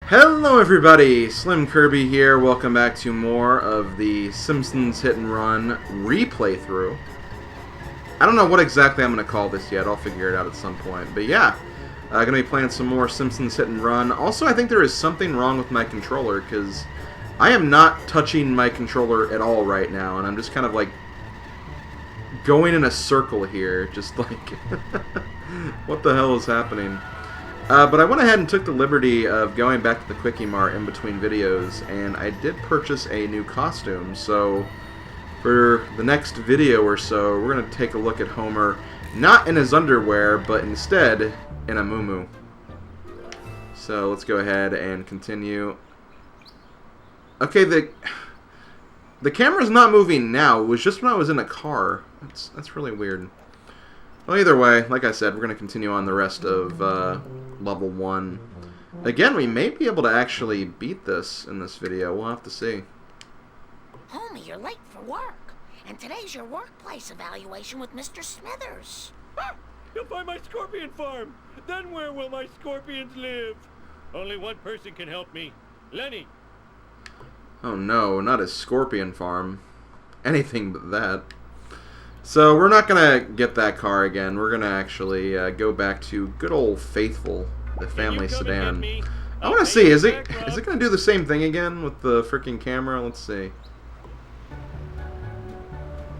Hello everybody, SlimKirby here. Welcome back to more of the Simpsons Hit and Run replay through. I don't know what exactly I'm going to call this yet. I'll figure it out at some point. But yeah, going to be playing some more Simpsons Hit and Run. Also, I think there is something wrong with my controller because I am not touching my controller at all right now, and I'm just kind of like going in a circle here, just like what the hell is happening? But I went ahead and took the liberty of going back to the Kwik-E-Mart in between videos, and I did purchase a new costume, so for the next video or so, we're going to take a look at Homer, not in his underwear, but instead in a muumuu. So let's go ahead and continue. Okay, the camera's not moving now, it was just when I was in a car. That's really weird. Well, either way, like I said, we're going to continue on the rest of level 1. Again, we may be able to actually beat this in this video. We'll have to see. Homie, you're late for work. And today's your workplace evaluation with Mr. Smithers. Ah! You'll find my scorpion farm. Then where will my scorpions live? Only one person can help me. Lenny. Oh no, not his scorpion farm. Anything but that. So we're not going to get that car again. We're going to actually go back to good old faithful, the family sedan. I want to see, is it going to do the same thing again with the freaking camera? Let's see.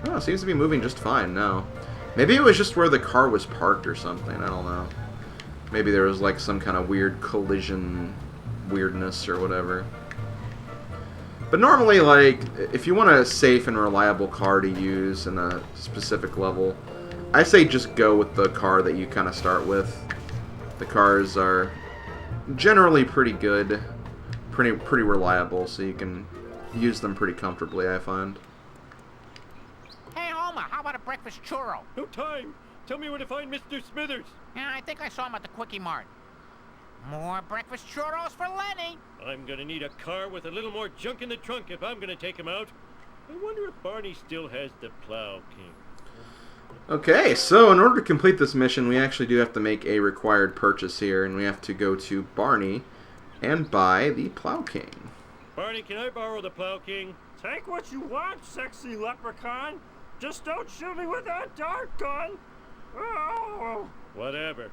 Oh, it seems to be moving just fine now. Maybe it was just where the car was parked or something. I don't know. Maybe there was like some kind of weird collision weirdness or whatever. But normally, like, if you want a safe and reliable car to use in a specific level, I say just go with the car that you kind of start with. The cars are generally pretty good, pretty reliable, so you can use them pretty comfortably, I find. Hey, Homer, how about a breakfast churro? No time. Tell me where to find Mr. Smithers. Yeah, I think I saw him at the Kwik-E-Mart. More breakfast churros for Lenny. I'm gonna need a car with a little more junk in the trunk if I'm gonna take him out. I wonder if Barney still has the Plow King. Okay, so in order to complete this mission, we actually do have to make a required purchase here, and we have to go to Barney and buy the Plow King. Barney, can I borrow the Plow King? Take what you want, sexy leprechaun. Just don't shoot me with that dart gun. Oh. Whatever.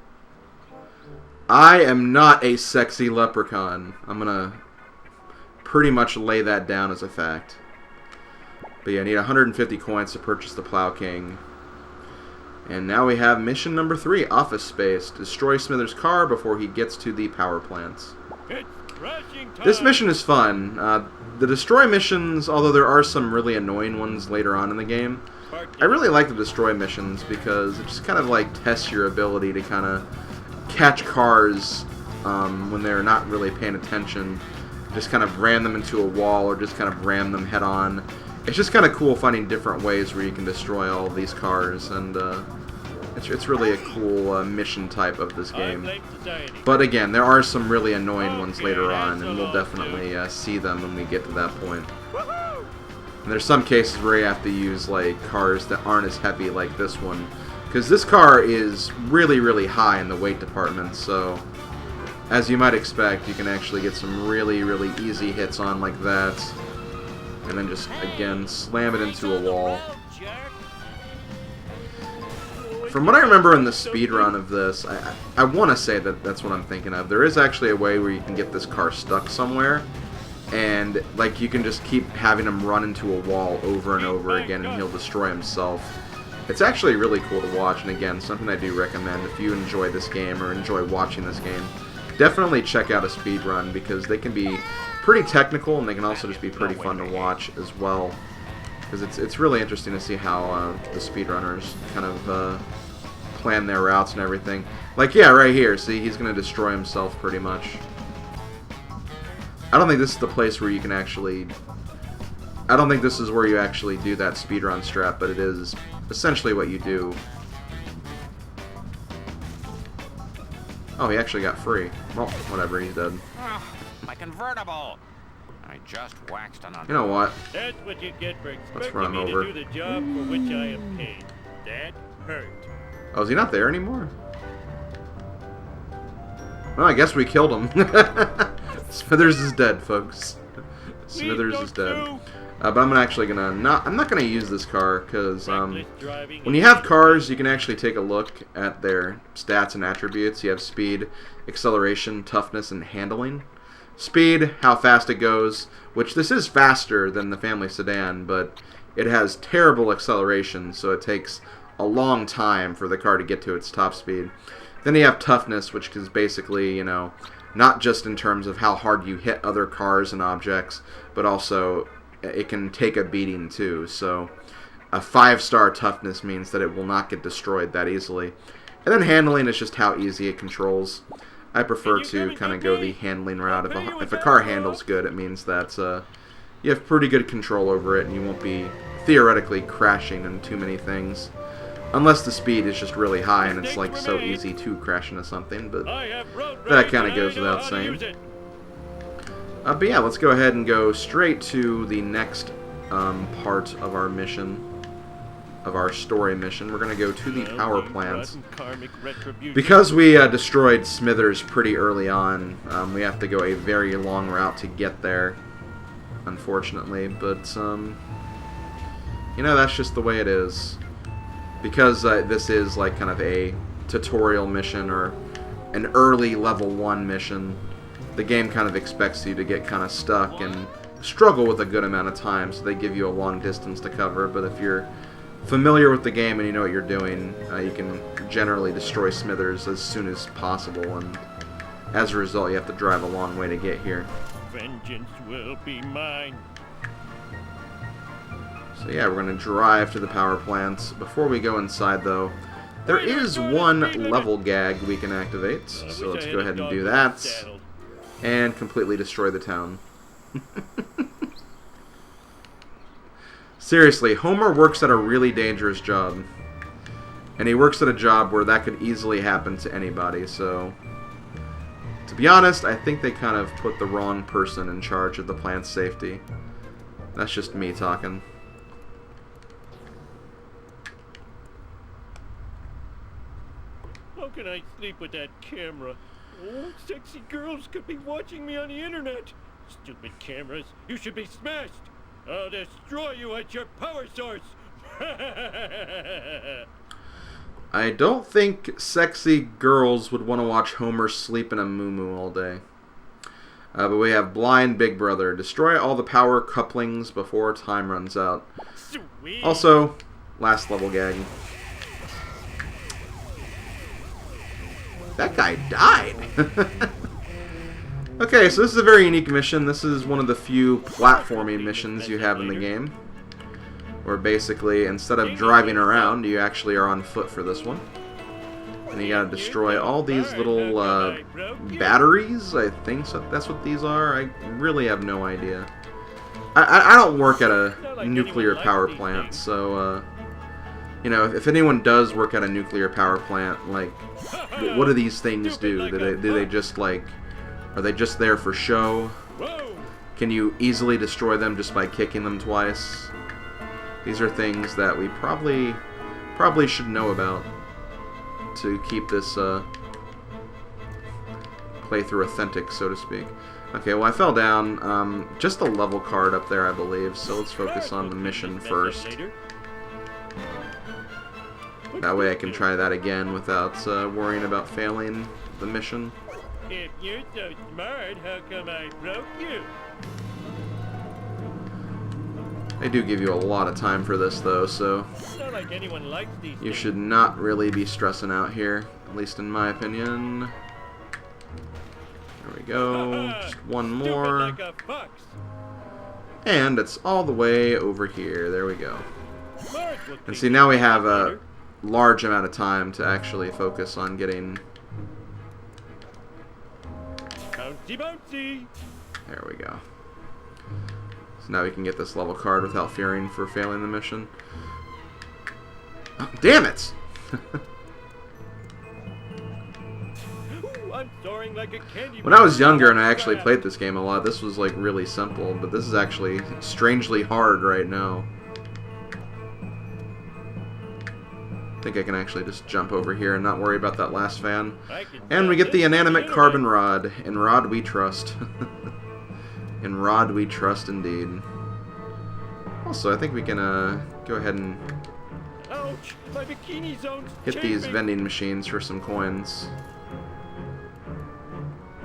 I am not a sexy leprechaun. I'm gonna pretty much lay that down as a fact. But yeah, I need 150 coins to purchase the Plow King. And now we have mission number 3, Office Space. Destroy Smithers' car before he gets to the power plants. It's crashing time. This mission is fun. The destroy missions, although there are some really annoying ones later on in the game, I really like the destroy missions because it just kind of like tests your ability to kind of catch cars when they're not really paying attention. Just kind of ram them into a wall or just kind of ram them head on. It's just kind of cool finding different ways where you can destroy all of these cars, and it's really a cool mission type of this game. But again, there are some really annoying ones later on, and we'll definitely see them when we get to that point. And there's some cases where you have to use like cars that aren't as heavy like this one, because this car is really, really high in the weight department, so as you might expect, you can actually get some really, really easy hits on like that, and then just, again, slam it into a wall. From what I remember in the speedrun of this, I want to say that that's what I'm thinking of. There is actually a way where you can get this car stuck somewhere, and like you can just keep having him run into a wall over and over again, and he'll destroy himself. It's actually really cool to watch, and again, something I do recommend if you enjoy this game or enjoy watching this game. Definitely check out a speedrun because they can be pretty technical, and they can also just be pretty fun to watch as well. Because it's really interesting to see how the speedrunners kind of plan their routes and everything. Like, yeah, right here, see, he's going to destroy himself pretty much. I don't think this is the place where you can actually... I don't think this is where you actually do that speedrun strat, but it is essentially what you do. Oh, he actually got free. Well, whatever, he's dead. My convertible. I just waxed an You know what? That's what you get for Let's run expecting him me over. to do the job for which I am paid. That hurt. Oh, is he not there anymore? Well, I guess we killed him. Smithers is dead, folks. Smithers is dead. But I'm not gonna use this car because when you have cars, you can actually take a look at their stats and attributes. You have speed, acceleration, toughness, and handling. Speed, how fast it goes, which this is faster than the family sedan, but it has terrible acceleration, so it takes a long time for the car to get to its top speed. Then you have toughness, which is basically, you know, not just in terms of how hard you hit other cars and objects, but also it can take a beating too. So a 5-star toughness means that it will not get destroyed that easily. And then handling is just how easy it controls. I prefer to kind of go the handling route. If a car handles good, it means that you have pretty good control over it and you won't be theoretically crashing into too many things. Unless the speed is just really high and it's like so easy to crash into something, but that kind of goes without saying. But yeah, let's go ahead and go straight to the next part of our mission, of our story mission. We're going to go to the power plants. Because we destroyed Smithers pretty early on, we have to go a very long route to get there, unfortunately. But, you know, that's just the way it is. Because this is like kind of a tutorial mission or an early level 1 mission, the game kind of expects you to get kind of stuck and struggle with a good amount of time, so they give you a long distance to cover. But if you're familiar with the game and you know what you're doing, you can generally destroy Smithers as soon as possible, and as a result you have to drive a long way to get here. Vengeance will be mine. So yeah, we're going to drive to the power plants. Before we go inside, though, there is one level gag we can activate. So let's go ahead and do that. And completely destroy the town. Seriously, Homer works at a really dangerous job. And he works at a job where that could easily happen to anybody, so... To be honest, I think they kind of put the wrong person in charge of the plant's safety. That's just me talking. How can I sleep with that camera? Oh, sexy girls could be watching me on the internet. Stupid cameras, you should be smashed. I'll destroy you at your power source. I don't think sexy girls would want to watch Homer sleep in a moo-moo all day. But we have Blind Big Brother. Destroy all the power couplings before time runs out. Sweet. Also, last level gag. That guy died. Okay, so this is a very unique mission. This is one of the few platforming missions you have in the game, where basically instead of driving around, you actually are on foot for this one. And you gotta destroy all these little batteries. I think so, that's what these are. I really have no idea. I don't work at a nuclear power plant, so you know, if anyone does work at a nuclear power plant, like, what do these things do? Do they just, like, are they just there for show? Can you easily destroy them just by kicking them twice? These are things that we probably should know about to keep this playthrough authentic, so to speak. Okay, well, I fell down. Just the level card up there, I believe, so let's focus on the mission first. That way I can try that again without worrying about failing the mission. If you're so smart, how come I broke you? They do give you a lot of time for this, though, so It's not like anyone likes these you things. should not really be stressing out here, at least in my opinion. There we go. Just one Stupid more. like a fox. And it's all the way over here. There we go. Mars will And think see, now we you're have a better. large amount of time to actually focus on getting... Bouncy, bouncy. There we go. So now we can get this level card without fearing for failing the mission. Oh, damn it! Ooh, I'm soaring like a candy When I was bar. younger and I actually played this game a lot, this was like really simple, but this is actually strangely hard right now. think I can actually just jump over here and not worry about that last van. I can And we tell get the this inanimate internet. carbon rod. In Rod we trust. In Rod we trust indeed. Also, I think we can go ahead and Ouch! My bikini zone's hit these chafing. vending machines for some coins.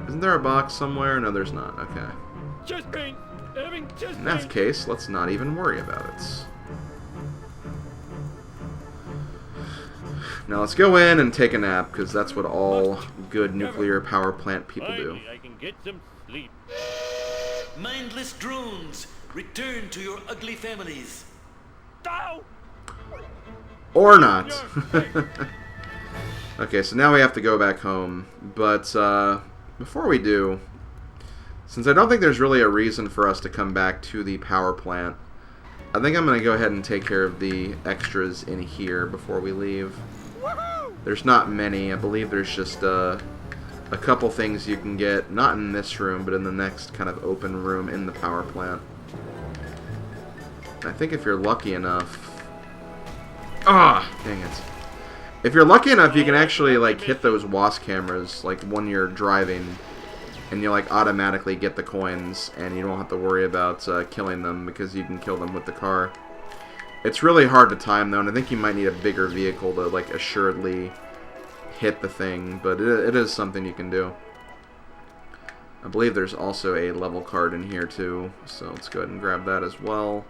Isn't there a box somewhere? No, there's not. Okay. Chest pain. Having chest In that pain. case, let's not even worry about it. Now let's go in and take a nap, because that's what all good nuclear power plant people do. Finally, I can get some sleep. Mindless drones, return to your ugly families. Ow! Or not. Okay, so now we have to go back home. But before we do, since I don't think there's really a reason for us to come back to the power plant, I think I'm going to go ahead and take care of the extras in here before we leave. There's not many. I believe there's just a couple things you can get, not in this room, but in the next kind of open room in the power plant. I think if you're lucky enough... Ah, dang it. If you're lucky enough, you can actually, like, hit those WAS cameras, like, when you're driving, and you, like, automatically get the coins, and you don't have to worry about killing them, because you can kill them with the car. It's really hard to time, though, and I think you might need a bigger vehicle to, like, assuredly hit the thing, but it is something you can do. I believe there's also a level card in here, too, so let's go ahead and grab that as well.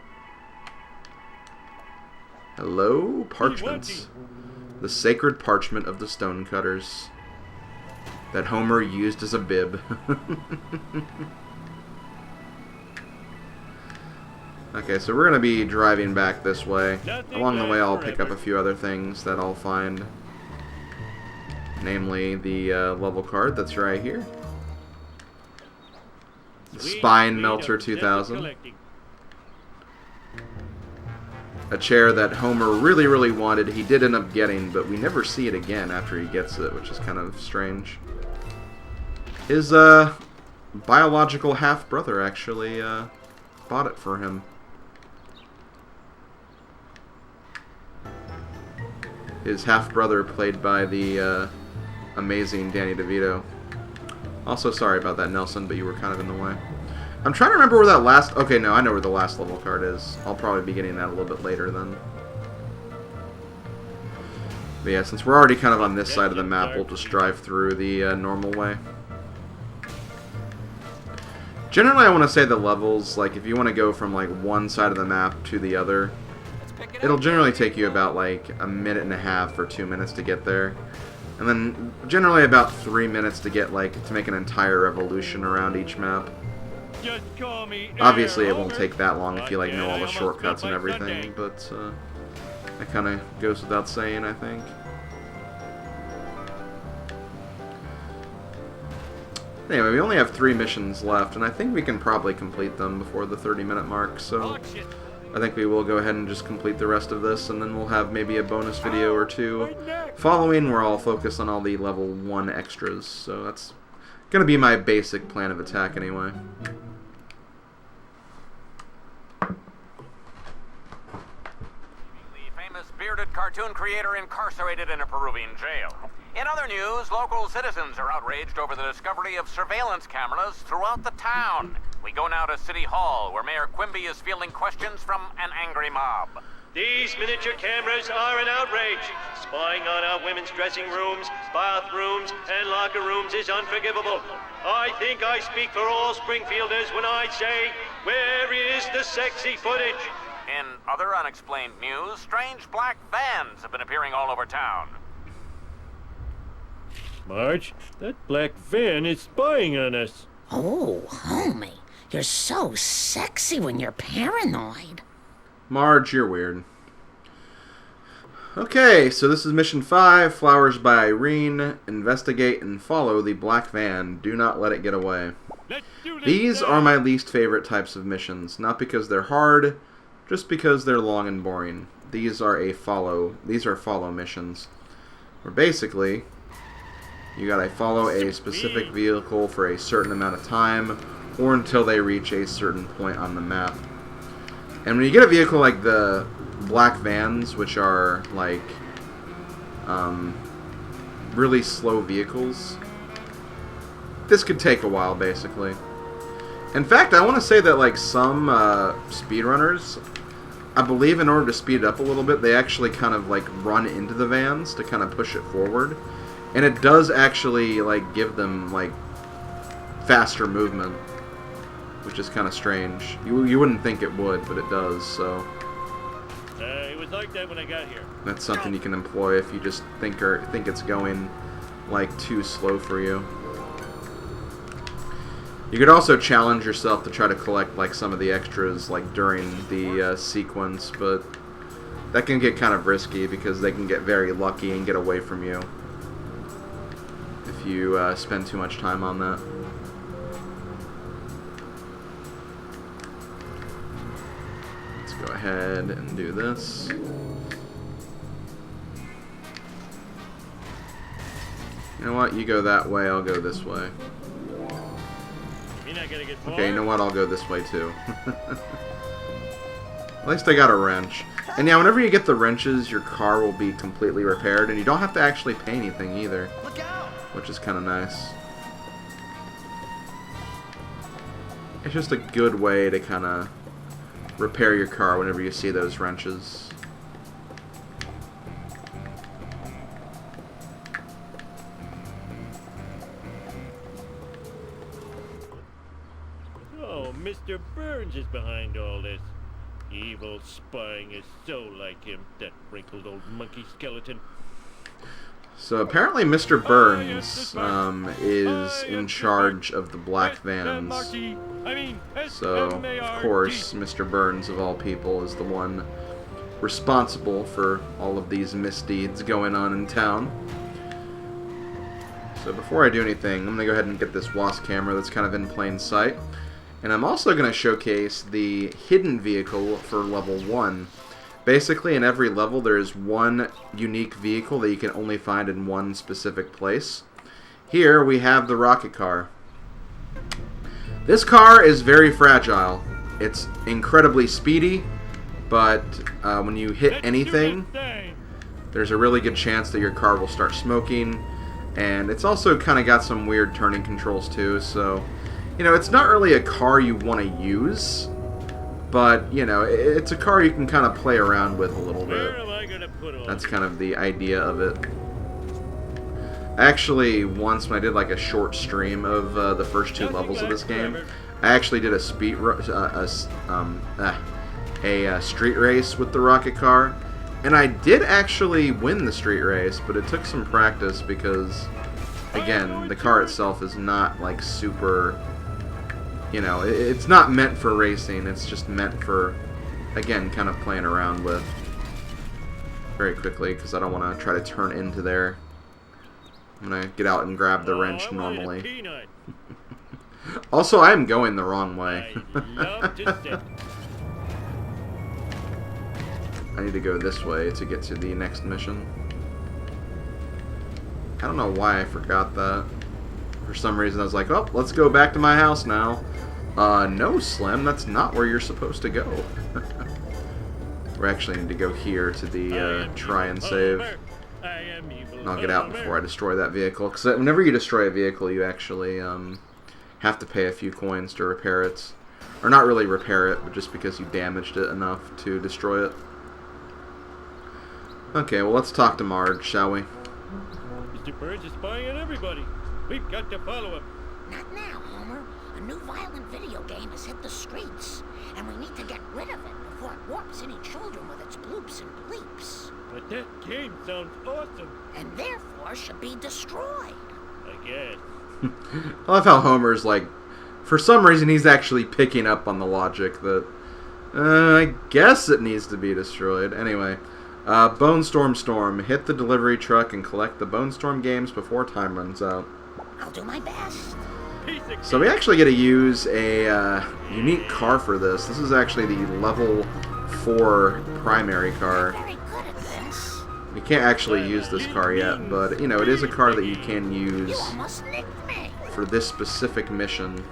Hello, parchments. The sacred parchment of the stonecutters that Homer used as a bib. Okay, so we're going to be driving back this way. Along the way, I'll pick up a few other things that I'll find. Namely, the level card that's right here. The Spine Melter 2000. A chair that Homer really, really wanted. He did end up getting, but we never see it again after he gets it, which is kind of strange. His biological half-brother actually bought it for him. His half-brother played by the amazing Danny DeVito. Also, sorry about that, Nelson, but you were kind of in the way. I'm trying to remember where that last... Okay, no, I know where the last level card is. I'll probably be getting that a little bit later then. But yeah, since we're already kind of on this side of the map, we'll just drive through the normal way. Generally, I want to say the levels, like, if you want to go from, like, one side of the map to the other, it'll generally take you about, like, a minute and a half or 2 minutes to get there. And then, generally about 3 minutes to get, like, to make an entire revolution around each map. Just call me Obviously, Air it won't Homer. take that long if you, like, know all the I almost shortcuts and spent my everything, Sunday. but, that kind of goes without saying, I think. Anyway, we only have 3 missions left, and I think we can probably complete them before the 30-minute mark, so I think we will go ahead and just complete the rest of this, and then we'll have maybe a bonus video or two following where I'll focus on all the level 1 extras, so that's going to be my basic plan of attack anyway. The famous bearded cartoon creator incarcerated in a Peruvian jail. In other news, local citizens are outraged over the discovery of surveillance cameras throughout the town. We go now to City Hall, where Mayor Quimby is fielding questions from an angry mob. These miniature cameras are an outrage. Spying on our women's dressing rooms, bathrooms, and locker rooms is unforgivable. I think I speak for all Springfielders when I say, where is the sexy footage? In other unexplained news, strange black vans have been appearing all over town. Marge, that black van is spying on us. Oh, homie, you're so sexy when you're paranoid. Marge, you're weird. Okay, so this is Mission 5, Flowers by Irene. Investigate and follow the black van. Do not let it get away. Let's do this These now. are my least favorite types of missions. Not because they're hard, just because they're long and boring. These are follow missions. Where basically, you gotta follow a specific vehicle for a certain amount of time, or until they reach a certain point on the map. And when you get a vehicle like the black vans, which are like really slow vehicles. This could take a while, basically. In fact, I want to say that like some speedrunners, I believe in order to speed it up a little bit, they actually kind of like run into the vans to kind of push it forward. And it does actually like give them like faster movement, which is kind of strange. You wouldn't think it would, but it does, so... It was like that when I got here. That's something you can employ if you just think it's going, like, too slow for you. You could also challenge yourself to try to collect, like, some of the extras, like, during the sequence, but that can get kind of risky because they can get very lucky and get away from you if you spend too much time on that. Go ahead and do this. You know what? You go that way, I'll go this way. You're not gonna get far. Okay, you know what? I'll go this way too. At least I got a wrench. And yeah, whenever you get the wrenches, your car will be completely repaired, and you don't have to actually pay anything either. Look out! Which is kind of nice. It's just a good way to kind of repair your car whenever you see those wrenches. Oh, Mr. Burns is behind all this. Evil spying is so like him, that wrinkled old monkey skeleton. So apparently Mr. Burns is in charge of the black vans. So, of course, Mr. Burns, of all people, is the one responsible for all of these misdeeds going on in town. So before I do anything, I'm going to go ahead and get this WASP camera that's kind of in plain sight. And I'm also going to showcase the hidden vehicle for level 1. Basically, in every level, there is one unique vehicle that you can only find in one specific place. Here, we have the rocket car. This car is very fragile. It's incredibly speedy, but when you hit anything, there's a really good chance that your car will start smoking. And it's also kind of got some weird turning controls, too. So, you know, it's not really a car you want to use. But, you know, it's a car you can kind of play around with a little bit. That's kind of the idea of it. Actually, once when I did like a short stream of the first 2 levels of this game, I actually did a street race with the rocket car. And I did actually win the street race, but it took some practice because, again, the car itself is not like super... You know, it's not meant for racing, it's just meant for, again, kind of playing around with very quickly, because I don't want to try to turn into there. I'm going to get out and grab the wrench normally. Also, I'm going the wrong way. I need to go this way to get to the next mission. I don't know why I forgot that. For some reason I was like, oh, let's go back to my house now. No, Slim, that's not where you're supposed to go. We actually need to go here to the try and save. And I'll get out before I destroy that vehicle. Because whenever you destroy a vehicle, you actually have to pay a few coins to repair it. Or not really repair it, but just because you damaged it enough to destroy it. Okay, well, let's talk to Marge, shall we? Mr. Burns is spying on everybody. We've got to follow him. Not now, Homer. A new violent video game has hit the streets, and we need to get rid of it before it warps any children with its bloops and bleeps. But that game sounds awesome. And therefore should be destroyed. I guess. I love how Homer's like, for some reason he's actually picking up on the logic that, I guess it needs to be destroyed. Anyway, Bone Storm, hit the delivery truck and collect the Bone Storm games before time runs out. I'll do my best. So we actually get to use a unique car for this. This is actually the level 4 primary car. Very good at this. You can't actually use this car yet, but you know, it is a car that you can use You almost nicked me. for this specific mission.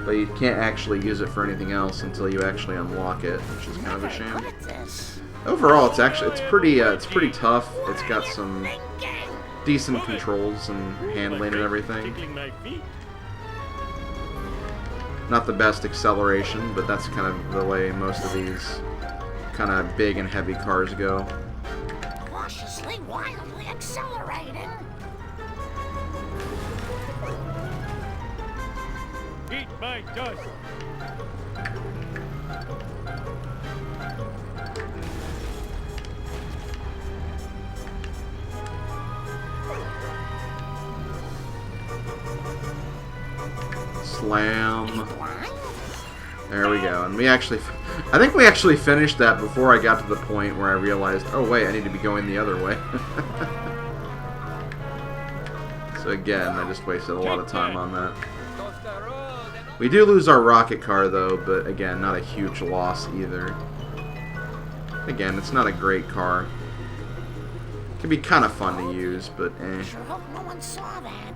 but you can't actually use it for anything else until you actually unlock it, which is kind of a Never shame. good at this. Overall, it's pretty tough. It's got some decent controls and handling and everything. Tickling my feet. Not the best acceleration, but that's kind of the way most of these kind of big and heavy cars go. Cautiously, wildly accelerating. Eat my dust. Slam. There we go. And I think we actually finished that before I got to the point where I realized, oh wait, I need to be going the other way. So again, I just wasted a lot of time on that. We do lose our rocket car though, but again, not a huge loss either. Again, it's not a great car. It can be kind of fun to use, but eh. Sure hope no one saw that.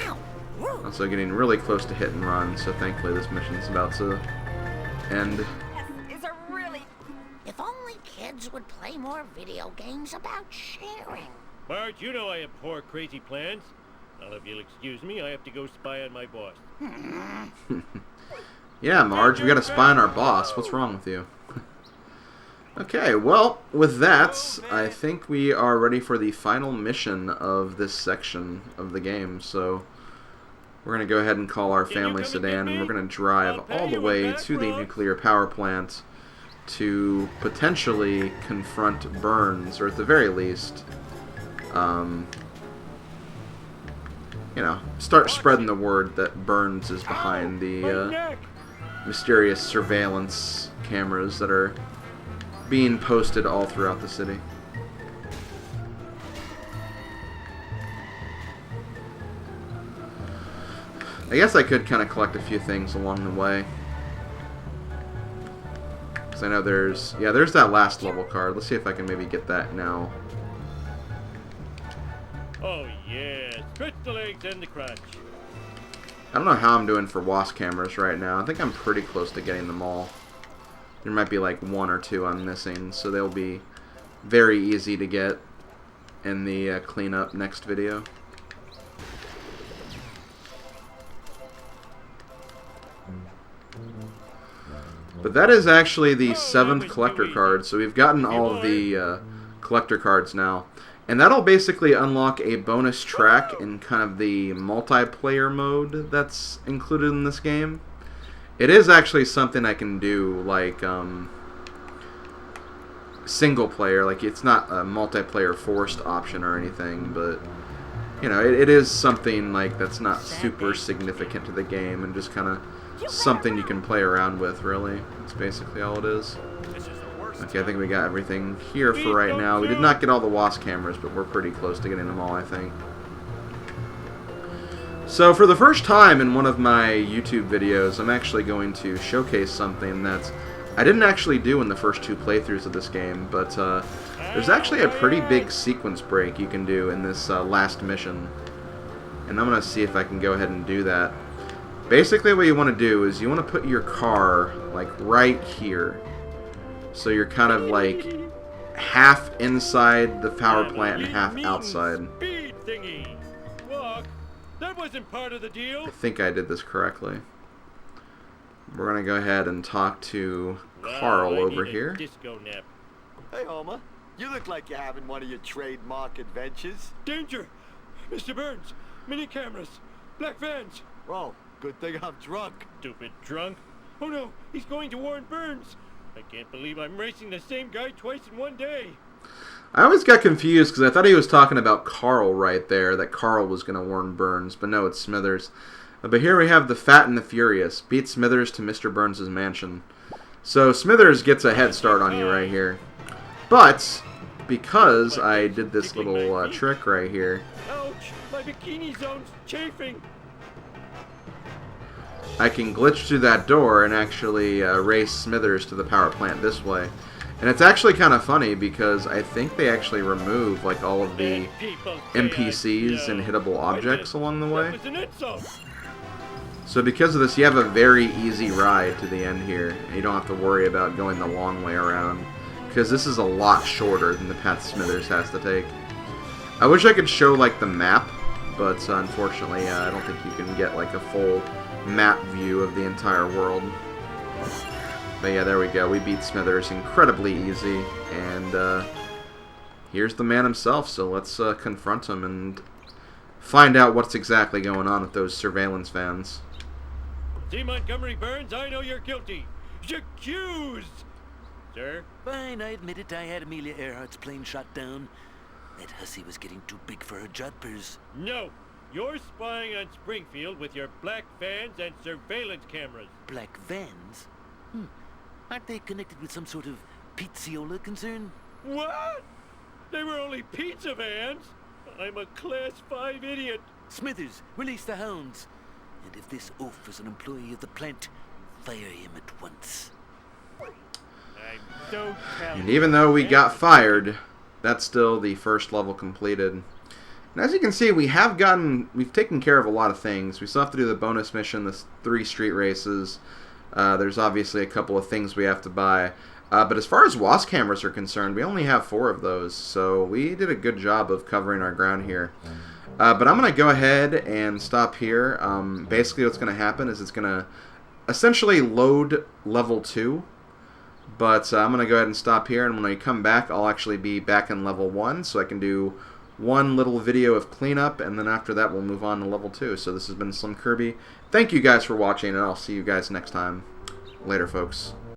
Ow! Rude. Also getting really close to hit and run, so thankfully this mission's about to end. Is a really... If only kids would play more video games about sharing. Marge, you know I have 4 crazy plans. Now, if you'll excuse me, I have to go spy on my boss. Yeah, Marge, we gotta spy on our boss. What's wrong with you? Okay, well, with that, I think we are ready for the final mission of this section of the game. So, we're going to go ahead and call our family sedan, and we're going to drive all the way to the nuclear power plant to potentially confront Burns, or at the very least, you know, start spreading the word that Burns is behind the mysterious surveillance cameras that are being posted all throughout the city. I guess I could kind of collect a few things along the way. Because I know there's that last level card. Let's see if I can maybe get that now. Oh, yeah. Stretch the legs and the crotch. I don't know how I'm doing for WASP cameras right now. I think I'm pretty close to getting them all. There might be like 1 or 2 I'm missing, so they'll be very easy to get in the cleanup next video. But that is actually the 7th collector card, so we've gotten all of the collector cards now. And that'll basically unlock a bonus track in kind of the multiplayer mode that's included in this game. It is actually something I can do, like, single player. Like, it's not a multiplayer forced option or anything, but, you know, it is something, like, that's not super significant to the game and just kind of something you can play around with, really. That's basically all it is. Okay, I think we got everything here for right now. We did not get all the WASP cameras, but we're pretty close to getting them all, I think. So for the first time in one of my YouTube videos, I'm actually going to showcase something that I didn't actually do in the first 2 playthroughs of this game, but there's actually a pretty big sequence break you can do in this last mission. And I'm going to see if I can go ahead and do that. Basically what you want to do is you want to put your car like right here. So you're kind of like half inside the power plant and half outside. Speed thingy. Walk. That wasn't part of the deal. I think I did this correctly. We're going to go ahead and talk to Carl over here. Disco nap. Hey, Homer. You look like you're having one of your trademark adventures. Danger! Mr. Burns! Mini cameras! Black vans! Oh, good thing I'm drunk. Stupid drunk. Oh no, he's going to warn Burns. I can't believe I'm racing the same guy twice in one day. I always got confused because I thought he was talking about Carl right there, that Carl was going to warn Burns, but no, it's Smithers. But here we have the Fat and the Furious. Beat Smithers to Mr. Burns' mansion. So Smithers gets a head start on you right here. But because I did this little trick right here, Ouch! My bikini zone's chafing. I can glitch through that door and actually race Smithers to the power plant this way. And it's actually kind of funny because I think they actually remove like all of the NPCs and hittable objects along the way. That was an insult. So because of this, you have a very easy ride to the end here. And you don't have to worry about going the long way around. Because this is a lot shorter than the path Smithers has to take. I wish I could show, like, the map. But unfortunately, I don't think you can get, like, a full map view of the entire world. But yeah, there we go. We beat Smithers incredibly easy. And here's the man himself. So let's confront him and find out what's exactly going on with those surveillance vans. See, Montgomery Burns, I know you're guilty. You're accused! Sir? Fine, I admit it. I had Amelia Earhart's plane shot down. That hussy was getting too big for her jodhpurs. No! You're spying on Springfield with your black vans and surveillance cameras. Black vans? Aren't they connected with some sort of pizziola concern? What? They were only pizza vans? I'm a Class 5 idiot. Smithers, release the hounds. And if this oaf is an employee of the plant, fire him at once. I'm so talented. And even though we got fired, that's still the first level completed. And as you can see, we've taken care of a lot of things. We still have to do the bonus mission, the 3 street races. There's obviously a couple of things we have to buy. But as far as WAS cameras are concerned, we only have 4 of those. So we did a good job of covering our ground here. But I'm going to go ahead and stop here. Basically what's going to happen is it's going to essentially load level 2. But I'm going to go ahead and stop here, and when I come back, I'll actually be back in level 1, so I can do one little video of cleanup, and then after that we'll move on to level 2. So this has been SlimKirby. Thank you guys for watching, and I'll see you guys next time. Later, folks.